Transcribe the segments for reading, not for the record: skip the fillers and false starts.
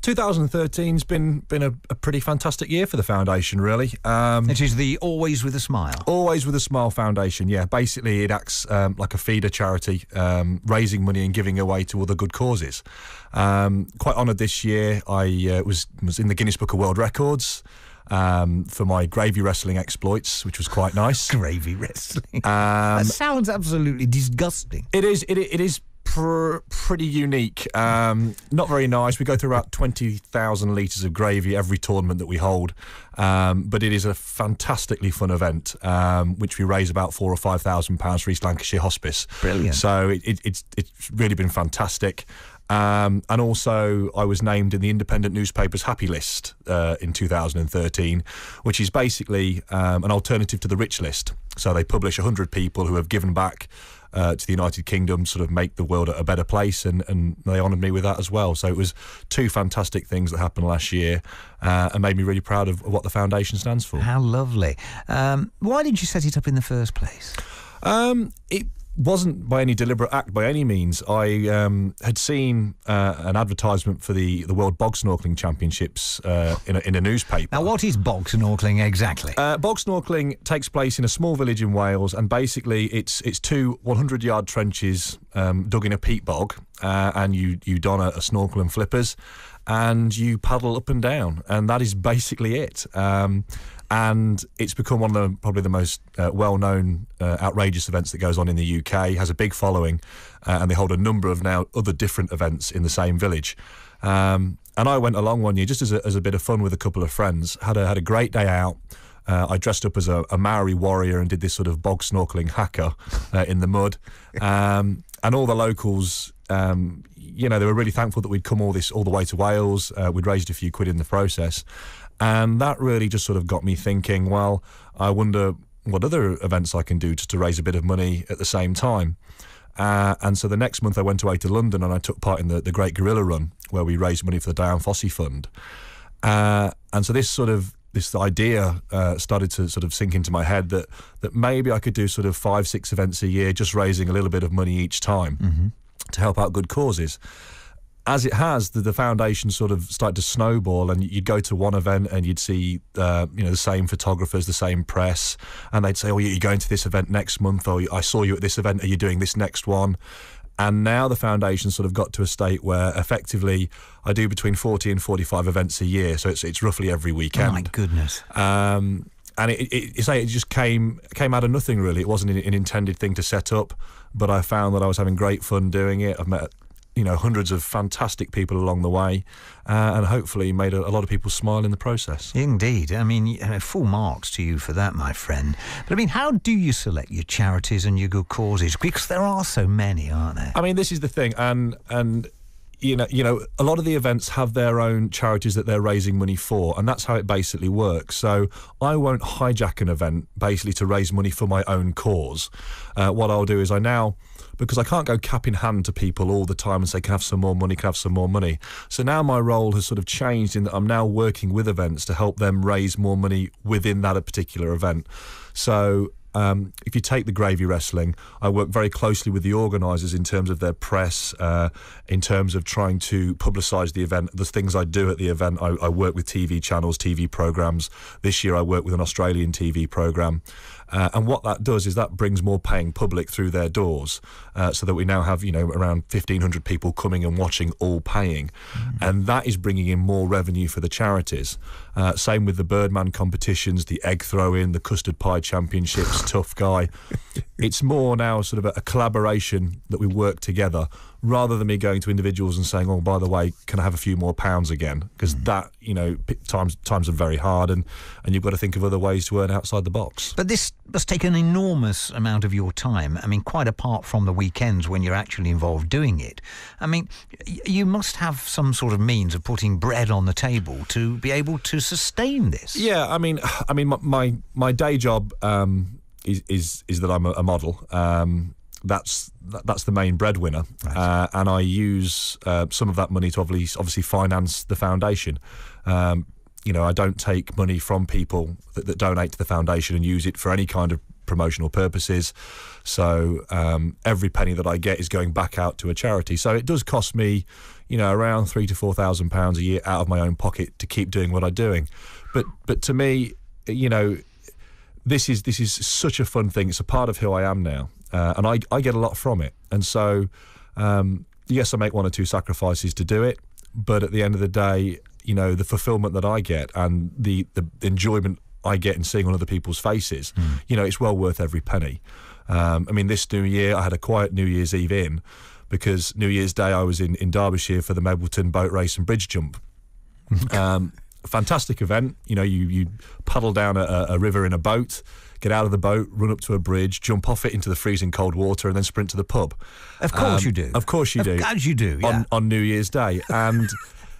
2013's been a pretty fantastic year for the foundation, really. It is the Always With a Smile. Always With a Smile Foundation, yeah. Basically, it acts like a feeder charity, raising money and giving away to other good causes. Quite honoured this year. I was in the Guinness Book of World Records for my gravy wrestling exploits, which was quite nice. Gravy wrestling. That sounds absolutely disgusting. It is pretty unique. Not very nice. We go through about 20,000 litres of gravy every tournament that we hold, but it is a fantastically fun event, which we raise about £4,000 or £5,000 for East Lancashire Hospice. Brilliant. So it's really been fantastic. And also I was named in the independent newspaper's Happy List in 2013, which is basically an alternative to the Rich List. So they publish 100 people who have given back to the United Kingdom, sort of make the world a better place, and they honoured me with that as well. So it was two fantastic things that happened last year and made me really proud of what the foundation stands for. How lovely. Why did you set it up in the first place? It wasn't by any deliberate act by any means. I had seen an advertisement for the World Bog Snorkeling Championships in a newspaper. Now, what is bog snorkeling exactly? Bog snorkeling takes place in a small village in Wales, and basically it's two 100-yard trenches dug in a peat bog, and you don a snorkel and flippers, and you paddle up and down, and that is basically it. And it's become one of probably the most well-known outrageous events that goes on in the UK. It has a big following, and they hold a number of now other different events in the same village. And I went along one year just as a bit of fun with a couple of friends. Had a great day out. I dressed up as a Maori warrior and did this sort of bog snorkeling haka in the mud. And all the locals, they were really thankful that we'd come all the way to Wales. We'd raised a few quid in the process. And that really just sort of got me thinking, well, I wonder what other events I can do just to raise a bit of money at the same time. And so the next month I went away to London and I took part in the Great Gorilla Run, where we raised money for the Dian Fossey Fund. And so this idea started to sort of sink into my head that maybe I could do sort of 5-6 events a year, just raising a little bit of money each time to help out good causes. As it has, the foundation sort of started to snowball, and you'd go to one event and you'd see, the same photographers, the same press, and they'd say, "Oh, you're going to this event next month," or "I saw you at this event. Are you doing this next one?" And now the foundation sort of got to a state where effectively I do between 40 and 45 events a year, so it's roughly every weekend. Oh my goodness. And it just came out of nothing, really. It wasn't an intended thing to set up, but I found that I was having great fun doing it. I've met hundreds of fantastic people along the way, and hopefully made a lot of people smile in the process. Indeed. I mean, full marks to you for that, my friend. But I mean, how do you select your charities and your good causes? Because there are so many, aren't there? I mean, this is the thing, and a lot of the events have their own charities that they're raising money for, and that's how it basically works. So I won't hijack an event basically to raise money for my own cause. What I'll do is because I can't go cap in hand to people all the time and say, can I have some more money, can I have some more money? So now my role has sort of changed in that I'm now working with events to help them raise more money within that particular event. So if you take the gravy wrestling, I work very closely with the organisers in terms of their press, in terms of trying to publicise the event, the things I do at the event. I work with TV channels, TV programmes. This year I work with an Australian TV programme. And what that does is that brings more paying public through their doors, so that we now have, around 1,500 people coming and watching, all paying. And that is bringing in more revenue for the charities. Same with the Birdman competitions, the egg throw-in, the custard pie championships, Tough Guy. It's more now sort of a collaboration that we work together, rather than me going to individuals and saying, "Oh, by the way, can I have a few more pounds again?" Because that, times are very hard, and you've got to think of other ways to earn outside the box. But this must take an enormous amount of your time. I mean, quite apart from the weekends when you're actually involved doing it. I mean, you must have some sort of means of putting bread on the table to be able to sustain this. Yeah, I mean, my day job is that I'm a model. That's the main breadwinner, right. And I use some of that money to obviously finance the foundation. I don't take money from people that donate to the foundation and use it for any kind of promotional purposes. So every penny that I get is going back out to a charity. So it does cost me, around £3,000 to £4,000 a year out of my own pocket to keep doing what I'm doing. But to me, this is such a fun thing. It's a part of who I am now, and I get a lot from it. And so, yes, I make one or two sacrifices to do it, but at the end of the day, the fulfillment that I get and the enjoyment I get in seeing on other people's faces, it's well worth every penny. This New Year, I had a quiet New Year's Eve in, because New Year's Day I was in Derbyshire for the Medwilton boat race and bridge jump. Fantastic event. You paddle down a river in a boat, get out of the boat, run up to a bridge, jump off it into the freezing cold water, and then sprint to the pub. Of course you do. Of course you do. As you do, yeah. On New Year's Day. And,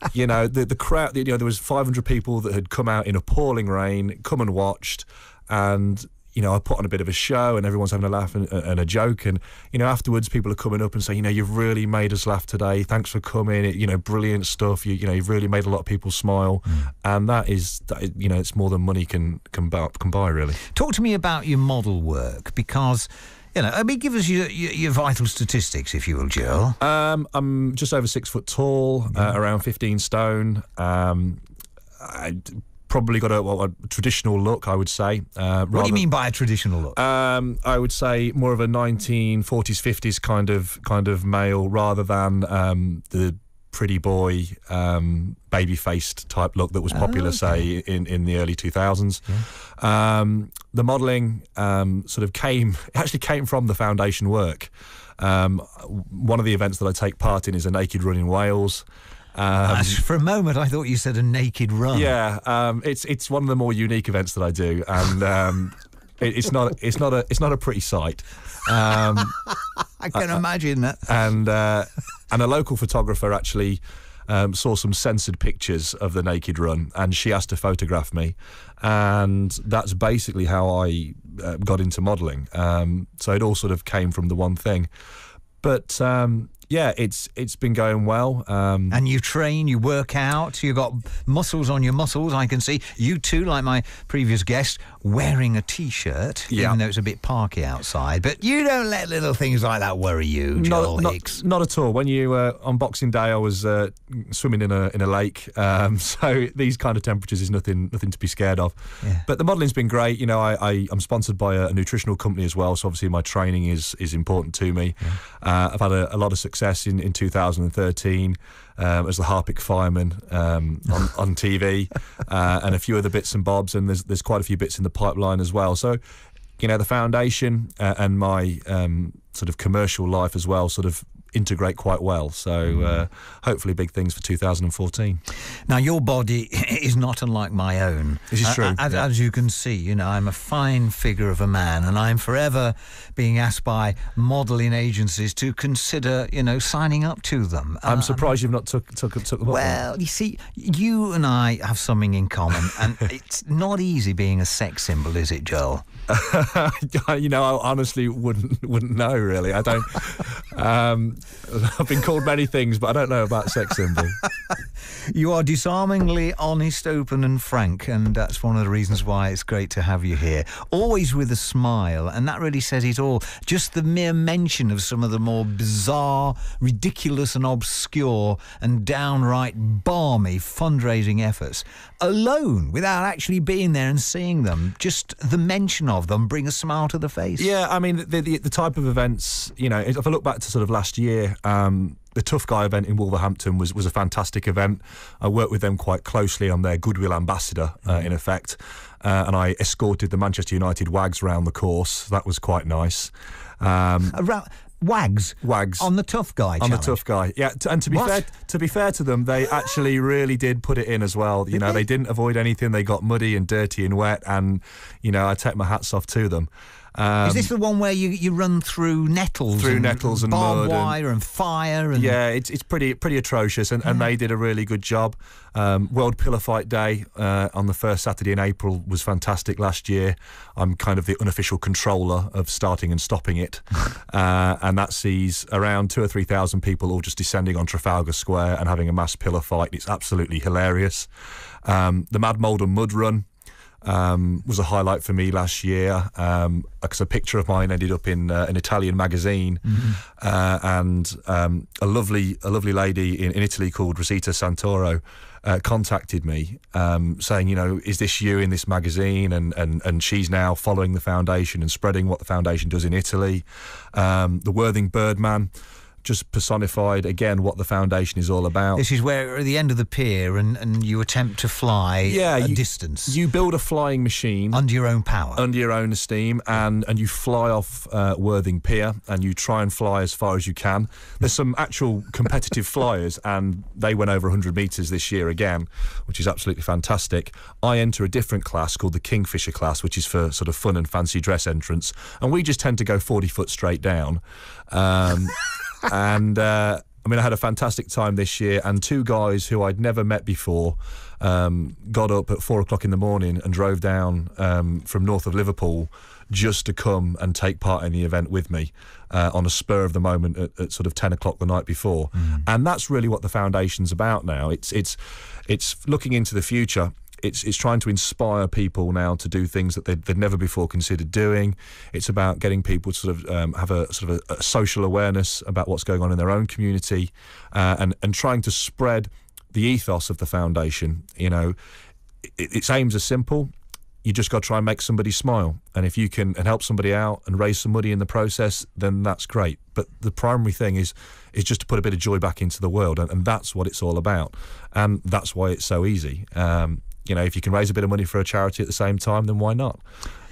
the crowd, there was 500 people that had come out in appalling rain, come and watched, and I put on a bit of a show and everyone's having a laugh and a joke. And, afterwards people are coming up and saying, you've really made us laugh today. Thanks for coming. Brilliant stuff. You've really made a lot of people smile. And that is, it's more than money can buy, really. Talk to me about your model work, because, give us your vital statistics, if you will, Joel. I'm just over 6 foot tall, around 15 stone. I probably got a traditional look, I would say. What do you mean by a traditional look? I would say more of a 1940s, 50s kind of male, rather than the pretty boy, baby-faced type look that was popular, say, in the early 2000s. Yeah. The modelling actually came from the foundation work. One of the events that I take part in is a naked run in Wales. For a moment, I thought you said a naked run. Yeah, it's one of the more unique events that I do, and it's not a pretty sight. I can imagine that. And a local photographer actually saw some censored pictures of the naked run, and she asked to photograph me, and that's basically how I got into modelling. So it all sort of came from the one thing, but. Yeah, it's been going well. And you train, you work out, you've got muscles on your muscles, I can see. You too, like my previous guest, wearing a T-shirt, even though it's a bit parky outside. But you don't let little things like that worry you, Joel Hicks. Not at all. When you, on Boxing Day, I was swimming in a lake, so these kind of temperatures is nothing to be scared of. Yeah. But the modelling's been great. I'm sponsored by a nutritional company as well, so obviously my training is important to me. Yeah. I've had a lot of success in 2013 as the Harpic fireman on TV, and a few other bits and bobs, and there's quite a few bits in the pipeline as well. So, the foundation and my sort of commercial life as well sort of integrate quite well. So hopefully big things for 2014. Now, your body is not unlike my own. This is true. As you can see, I'm a fine figure of a man, and I'm forever being asked by modelling agencies to consider, signing up to them. I'm surprised you've not took the model. Well, you see, you and I have something in common, and it's not easy being a sex symbol, is it, Joel? I honestly wouldn't know, really. I don't. I've been called many things, but I don't know about sex symbol. You are disarmingly honest, open and frank, and that's one of the reasons why it's great to have you here. Always with a smile, and that really says it all. Just the mere mention of some of the more bizarre, ridiculous and obscure and downright balmy fundraising efforts alone, without actually being there and seeing them, just the mention of them bring a smile to the face. Yeah, the type of events, if I look back to sort of last year, the Tough Guy event in Wolverhampton was a fantastic event. I worked with them quite closely. I'm their goodwill ambassador, in effect, and I escorted the Manchester United Wags round the course. That was quite nice. Wags on the Tough Guy challenge. On the Tough Guy, yeah. And to be fair to them, they actually really did put it in as well. They didn't avoid anything. They got muddy and dirty and wet, and I take my hats off to them. Is this the one where you run through nettles? Through nettles and barbed mud wire and fire? And yeah, it's pretty atrocious, and they did a really good job. World Pillar Fight Day on the first Saturday in April was fantastic last year. I'm kind of the unofficial controller of starting and stopping it, and that sees around 2,000 or 3,000 people all just descending on Trafalgar Square and having a mass pillar fight. It's absolutely hilarious. The Mad Mould and Mud Run. was a highlight for me last year, because a picture of mine ended up in an Italian magazine, and a lovely lady in Italy called Rosita Santoro contacted me, saying, is this you in this magazine? And she's now following the foundation and spreading what the foundation does in Italy. The Worthing Birdman just personified again what the foundation is all about. This is where at the end of the pier and you attempt to fly a distance. You build a flying machine under your own power, under your own steam, and you fly off Worthing Pier and you try and fly as far as you can. There's some actual competitive flyers, and they went over 100 metres this year again, which is absolutely fantastic. I enter a different class called the Kingfisher class, which is for sort of fun and fancy dress entrants, and we just tend to go 40 foot straight down. And I had a fantastic time this year, and two guys who I'd never met before got up at 4 o'clock in the morning and drove down from north of Liverpool just to come and take part in the event with me on a spur of the moment at sort of 10 o'clock the night before. And that's really what the foundation's about now. It's looking into the future. It's trying to inspire people now to do things that they'd never before considered doing. It's about getting people to sort of have a sort of a social awareness about what's going on in their own community, and trying to spread the ethos of the foundation. Its aims are simple. You just got to try and make somebody smile, and if you can help somebody out and raise some money in the process, then that's great. But the primary thing is just to put a bit of joy back into the world, and that's what it's all about, and that's why it's so easy. If you can raise a bit of money for a charity at the same time, then why not?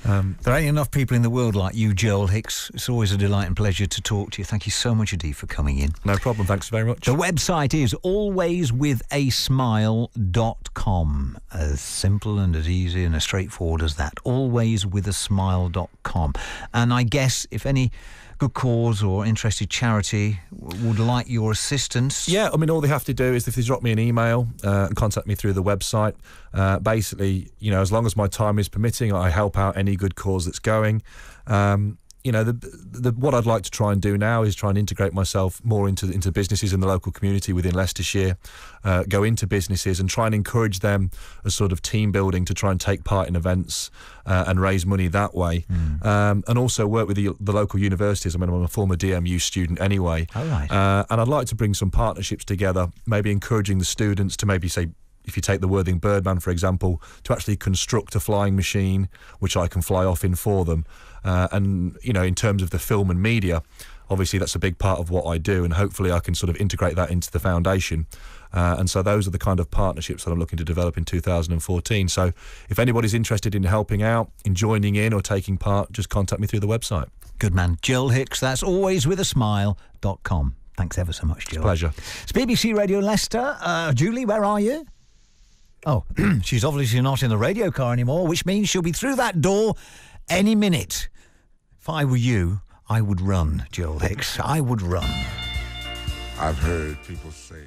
There ain't enough people in the world like you, Joel Hicks. It's always a delight and pleasure to talk to you. Thank you so much indeed for coming in. No problem. Thanks very much. The website is alwayswithasmile.com. As simple and as easy and as straightforward as that. Alwayswithasmile.com. And I guess if any good cause or interested charity would like your assistance. Yeah, all they have to do is if they drop me an email and contact me through the website, basically, as long as my time is permitting, I help out any good cause that's going. What I'd like to try and do now is try and integrate myself more into businesses in the local community within Leicestershire, go into businesses and try and encourage them as sort of team building to try and take part in events and raise money that way. And also work with the local universities. I'm a former DMU student anyway. All right. And I'd like to bring some partnerships together, maybe encouraging the students to maybe say, if you take the Worthing Birdman, for example, to actually construct a flying machine, which I can fly off in for them. And, in terms of the film and media, obviously that's a big part of what I do, and hopefully I can sort of integrate that into the foundation. And so those are the kind of partnerships that I'm looking to develop in 2014. So if anybody's interested in helping out, in joining in or taking part, just contact me through the website. Good man. Joel Hicks, that's alwayswithasmile.com. Thanks ever so much, Joel. Pleasure. It's BBC Radio Leicester. Julie, where are you? Oh, she's obviously not in the radio car anymore, which means she'll be through that door any minute. If I were you, I would run, Joel Hicks. I would run. I've heard people say